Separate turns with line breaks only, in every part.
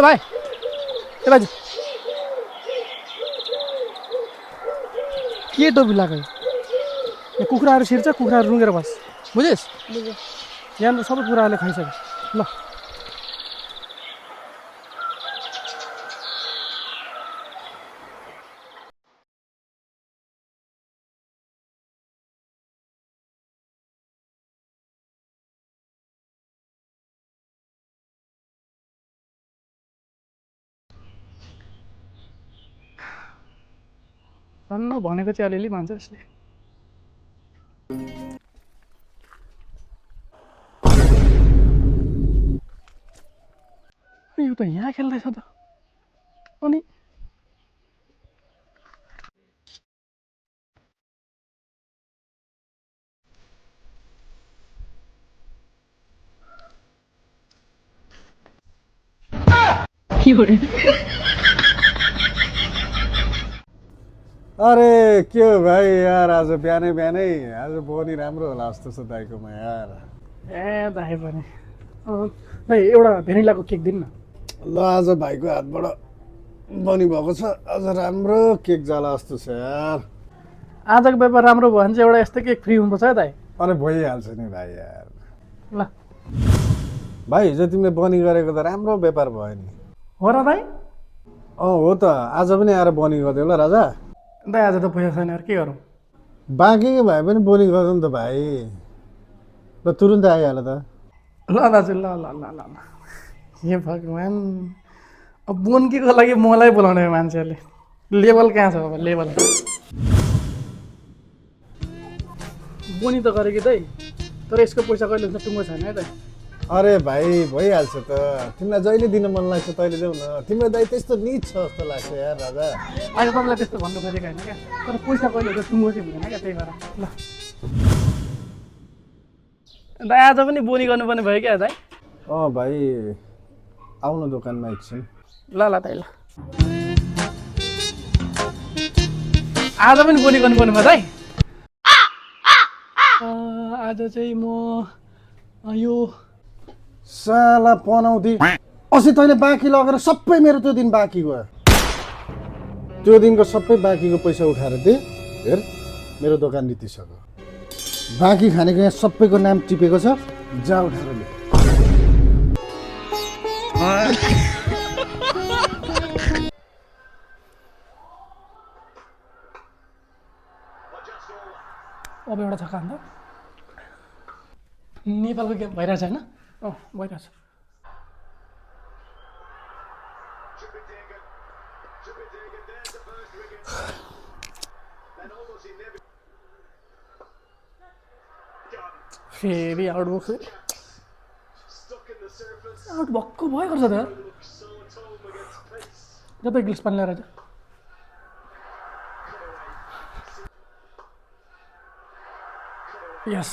hello भाइ ए बाजु के टोपी लगायो यहाँ कुखुराहरू छिर्छ कुखुराहरू रुँगेर बस बुझिस् यहाँ त सबै कुराहरूले खाइसक्यो ल धन्न भनेको चाहिँ अलिअलि भन्छ यसले यो त यहाँ खेल्दैछ त अनि
अरे के हो भाइ यार आज बिहानै बिहानै आज बोनी राम्रो होला जस्तो छ दाइकोमा यार
ए दाइ पनि भाइ एउटा भेनिलाको केक दिनु न
ल आज भाइको हातबाट बनी भएको छ आज राम्रो केक जाला जस्तो छ यार
आजको व्यापार राम्रो भयो भने चाहिँ एउटा यस्तो केक फ्री हुनुपर्छ है दाइ
अरे भइहाल्छ नि भाइ यार
ल
भाइ हिजो तिमीले बनी गरेको त राम्रो व्यापार भयो नि
हो र दाइ
हो त आज पनि आएर बनी गरिदेऊ ल राजा
दाइ आज त पैसा छैन यार के गरौँ
बाँकी भए पनि बोनी गरिदेऊ नि त भाइ ल तुरुन्तै आइहाल्यो त
ल दाजु ल ल ल ल हे भगवान् अब बोन्कीको लागि मलाई बोलाउने मान्छेहरूले लेभल कहाँ छ अब लेभल बोनी त गरेँ कि दाइ तर यसको पैसा कहिले हुन्छ टुङ्गो छैन है दाइ
अरे भाइ भइहाल्छ त तिमीलाई जहिले दिन मन लाग्छ तैँले देऊ न तिम्रो दाइ त्यस्तो निच छ जस्तो लाग्छ यार राजा
अहिले तपाईँलाई त्यस्तो भन्नु खोजेको होइन क्या तर पैसा कहिले हुन्छ टुङ्गो चाहिँ हुँदैन क्या त्यही भएर ल दाइ आज पनि बोनी गर्नुपर्ने भयो क्या दाइ
भाइ आउनु दोकानमा एकछिन
ल ल दाइ ल आज पनि बोनी गर्नुपर्ने भयो दाइ आज चाहिँ म यो
साला पनाउँदी अस्ति तैँले बाँकी लगेर सबै मेरो त्यो दिन बाँकी गयो त्यो दिनको सबै बाँकीको पैसा उठाएर दे हेर मेरो दोकान रितिसक्यो बाँकी खानेको यहाँ सबैको नाम टिपेको छ जा उठाएर ले
अब एउटा छ काम त नेपालको गेम भइरहेछ होइन भइरहेछ फेरि आउट भयो फेरि आउट भक्कु भयो गर्छ त जब गिल्स पानी ल्याएर आइज यस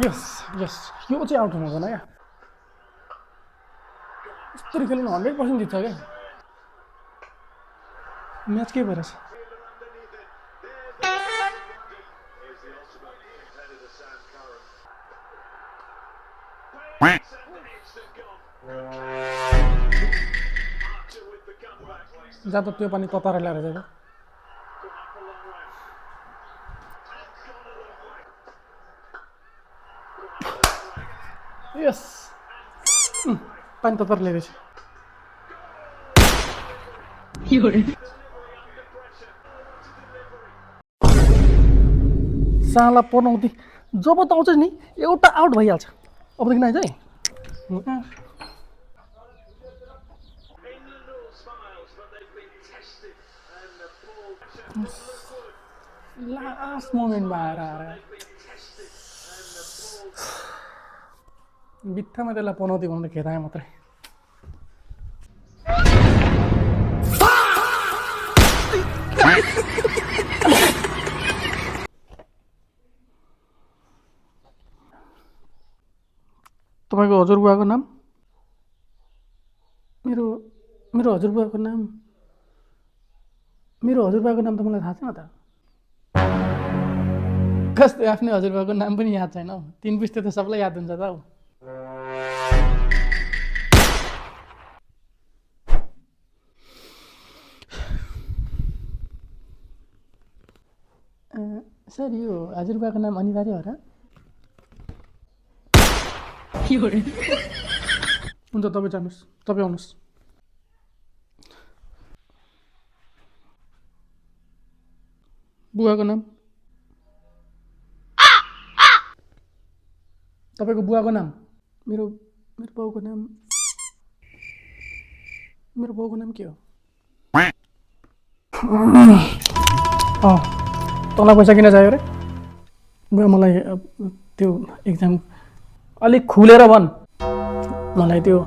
यस यस यो चाहिँ आउट हुनु हुँदैन क्या यस्तरी खेल्नु 100% जित्छ क्या म्याच के भइरहेछ जा त त्यो पानी तताएर ल्याएर जान्छ यस पानी तताएर ल्याएछ साला पनाउँदै जब त आउँछ नि एउटा आउट भइहाल्छ अबदेखि आइज है लास्ट मोमेन्टमा आएर बित्थामा त्यसलाई पनाउँदै भन्दा खेदाएँ मात्रै तपाईँको हजुरबुवाको नाम मेरो मेरो हजुरबुवाको नाम त मलाई थाहा छैन त कस्तो आफ्नै हजुरबुवाको नाम पनि याद छैन हौ 3 पुस्ते त सबलाई याद हुन्छ त हौ सर यो हजुरबाको नाम अनिवार्य हो र हुन्छ तपाईँ जानुहोस् तपाईँ आउनुहोस् बुवाको नाम तपाईँको बुवाको नाम मेरो मेरो बाउको नाम के हो तँलाई पैसा किन चाहियो अरे बुवा मलाई त्यो एक्जाम अलिक खुलेर भन् मलाई त्यो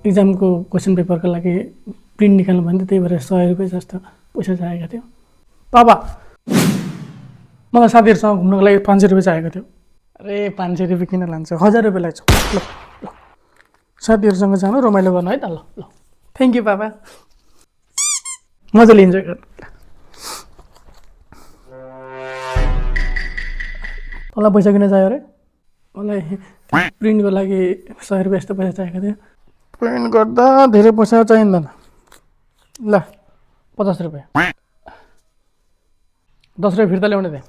एक्जामको क्वेसन पेपरको लागि प्रिन्ट निकाल्नु भन्थ्यो त्यही भएर 100 रुपियाँ जस्तो पैसा चाहिएको थियो पापा मलाई साथीहरूसँग घुम्नको लागि 500 रुपियाँ चाहिएको थियो अरे 500 रुपियाँ किन लान्छ 1000 रुपियाँ लाग्छ ल ल साथीहरूसँग जानु रमाइलो गर्नु है त ल ल थ्याङ्क यू पापा मजाले इन्जोय गर्नु मलाई पैसा किन चाहियो अरे मलाई प्रिन्टको लागि 100 रुपियाँ जस्तो पैसा चाहिएको थियो प्रिन्ट गर्दा धेरै पैसा चाहिँदैन ल 50 रुपियाँ 10 रुपियाँ फिर्ता ल्याउने थिएँ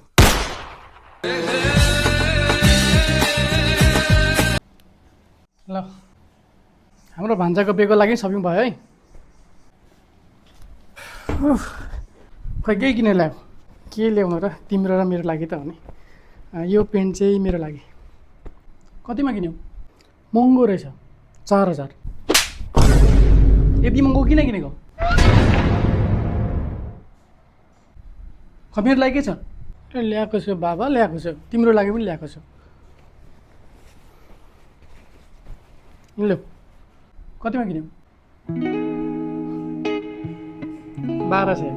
ल हाम्रो भान्जाको बेको लागि सपिङ भयो है खै केही किनेर ल्यायो के ल्याउनु र तिम्रो र मेरो लागि त हो नि यो पेन्ट चाहिँ मेरो लागि कतिमा किन्यौ महँगो रहेछ 4000 यति महँगो किन किनेको मेरो लागि के छ ल्याएको छु बाबा ल्याएको छु तिम्रो लागि पनि ल्याएको छु ल कतिमा किन्यौ 1200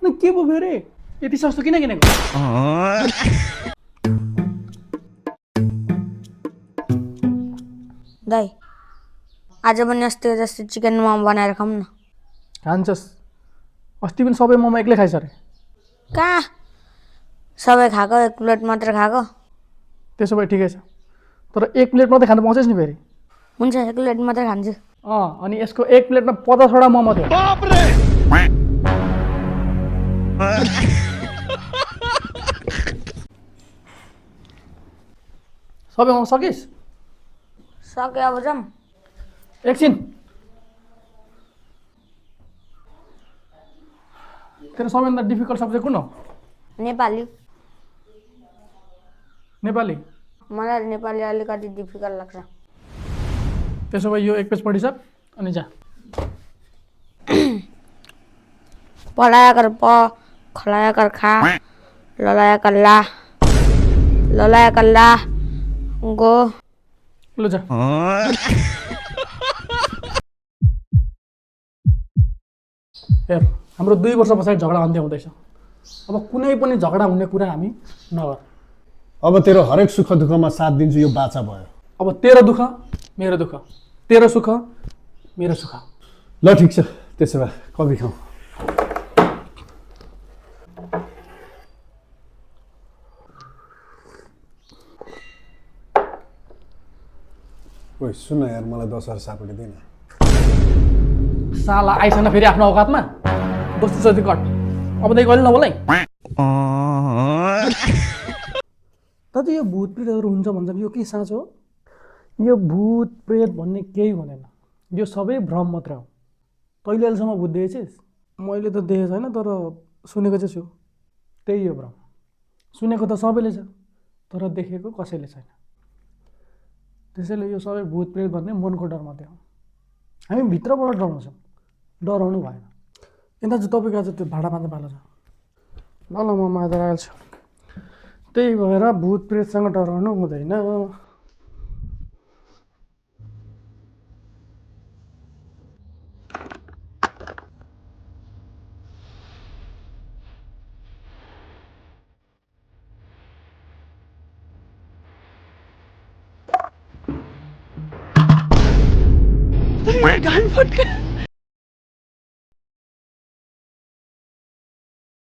न के भयो फेरि यति सस्तो किन किनेको
दाइ आज पनि अस्ति जस्तो चिकन मोमो बनाएर खाऊँ न
खान्छस् अस्ति पनि सबै मोमो एक्लै खाइस् अरे
कहाँ सबै खाएको 1 प्लेट मात्र खाएको
त्यसो भए ठिकै छ तर 1 प्लेट मात्रै खानु पाउँछस् नि फेरि
हुन्छ 1 प्लेट मात्र खान्छु
अनि यसको 1 प्लेटमा 50वटा मोमो थियो सबै मोमो सकिस्
सके अब जाऊँ
एकछिन तेरो सबैभन्दा डिफिकल्ट सब्जेक्ट कुन हो
नेपाली
नेपाली
मलाई नेपाली अलिकति डिफिकल्ट लाग्छ
त्यसो भए यो 1 पेज पढिसक अनि जा
पढाया कर प खलाया कर खा ललाया कर ला ललाया कर ला गो
लु जा हेर हाम्रो 2 वर्ष पछाडि झगडा अन्त्य हुँदैछ अब कुनै पनि झगडा हुने कुरा हामी नगर
अब तेरो हरेक सुख दुःखमा साथ दिन्छु यो बाचा भयो
अब तेरो दुःख मेरो दुःख तेरो सुख मेरो सुख
ल ठिक छ त्यसो भए कफी खाऊ ओइ सुन यार मलाई 10,000 सापडी दिन
साला आइसन फेरि आफ्नो औकातमा बस्ती जति कट अबदेखि कहिले नबोल है दाजु यो भूत प्रेतहरू हुन्छ भन्छन् यो के साँचो हो यो भूत प्रेत भन्ने केही हुँदैन यो सबै भ्रम मात्र हो तैँले अहिलेसम्म भूत देखेछस् मैले त देखेको छैन तर सुनेको चाहिँ छु त्यही हो भ्रम सुनेको त सबैले छ तर देखेको कसैले छैन त्यसैले यो सबै भूत प्रेत भन्ने मनको डर मात्रै हो हामी भित्रबाट डराउँछौँ डराउनु भएन यता चाहिँ तपाईँको आज त्यो भाडा मात्र पालो छ ल ल म मात्र आइहाल्छु त्यही भएर भूत प्रेतसँग डराउनु हुँदैन गान फुट गया